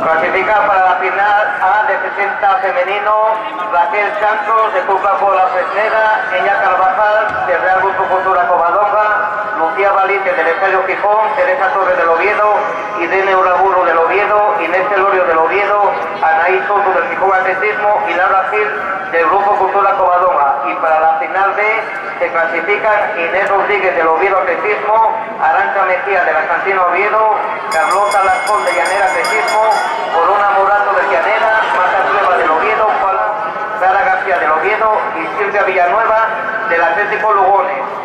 Clasifica para la final A de 60 femenino Raquel Santos de Coca-Cola Fresneda, Enya Carvajal de Real Grupo Cultura Covadonga, Lucía Valite del Estadio Gijón, Teresa Torres del Oviedo, Irene Uraburu del Oviedo, Inés Elorio del Oviedo, Anaí Soto del Gijón Atletismo y Laura Gil del Grupo Cultura Covadonga. Y para la final B se clasifican Inés Rodríguez del Oviedo Atletismo, Arantxa Mejía de la Cantina Oviedo, Carlota Lascón de Llanera Atletismo, Corona Morato de Llanera, Marta Trueba del Oviedo, Clara García del Oviedo y Silvia Villanueva del Atlético Lugones.